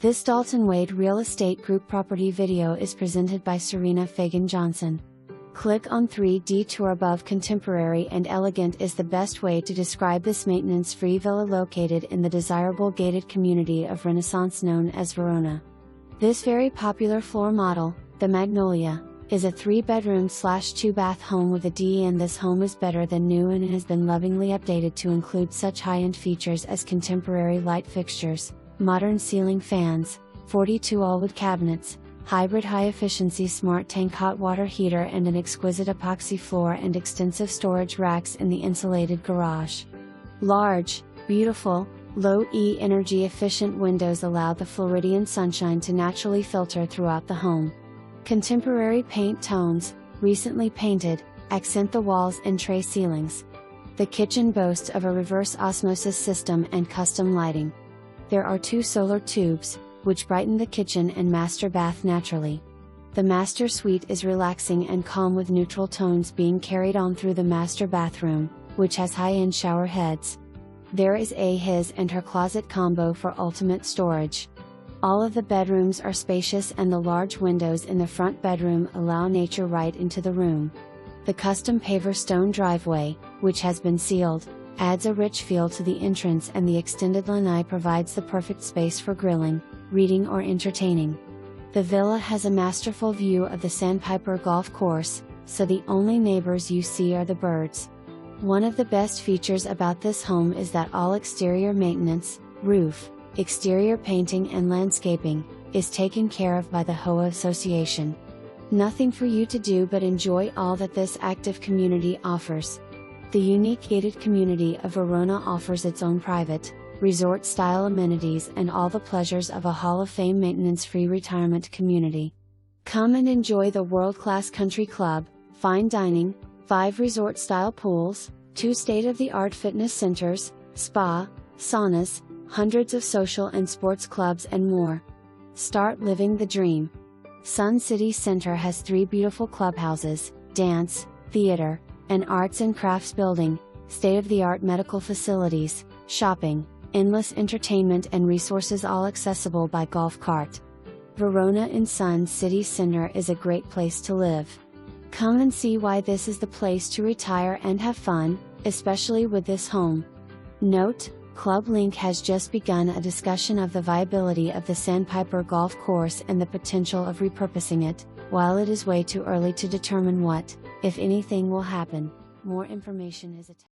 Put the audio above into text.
This Dalton Wade Real Estate Group property video is presented by Serena Fagan Johnson. Click on 3D tour above. Contemporary and elegant is the best way to describe this maintenance-free villa located in the desirable gated community of Renaissance known as Verona. This very popular floor model, the Magnolia, is a 3-bedroom/2-bath home with a DE. This home is better than new and has been lovingly updated to include such high-end features as contemporary light fixtures, modern ceiling fans, 42 all-wood cabinets, hybrid high-efficiency smart tank hot water heater and an exquisite epoxy floor and extensive storage racks in the insulated garage. Large, beautiful, low-E energy-efficient windows allow the Floridian sunshine to naturally filter throughout the home. Contemporary paint tones, recently painted, accent the walls and tray ceilings. The kitchen boasts of a reverse osmosis system and custom lighting. There are 2 solar tubes, which brighten the kitchen and master bath naturally. The master suite is relaxing and calm with neutral tones being carried on through the master bathroom, which has high-end shower heads. There is a his and her closet combo for ultimate storage. All of the bedrooms are spacious and the large windows in the front bedroom allow nature right into the room. The custom paver-stone driveway, which has been sealed, adds a rich feel to the entrance, and the extended LANAI provides the perfect space for grilling, reading or entertaining. The villa has a masterful view of the Sandpiper Golf Course, so the only neighbors you see are the birds. One of the best features about this home is that all exterior maintenance, roof, exterior painting and landscaping, is taken care of by the HOA Association. Nothing for you to do but enjoy all that this active community offers. The unique gated community of Verona offers its own private, resort-style amenities and all the pleasures of a Hall of Fame maintenance-free retirement community. Come and enjoy the world-class country club, fine dining, 5 resort-style pools, 2 state-of-the-art fitness centers, spa, saunas, hundreds of social and sports clubs and more. Start living the dream. Sun City Center has 3 beautiful clubhouses, dance, theater, an arts and crafts building, state-of-the-art medical facilities, shopping, endless entertainment and resources, all accessible by golf cart. Verona in Sun City Center is a great place to live. Come and see why this is the place to retire and have fun, especially with this home. Note: Club Link has just begun a discussion of the viability of the Sandpiper Golf Course and the potential of repurposing it, while it is way too early to determine what, if anything, will happen. More information is attached.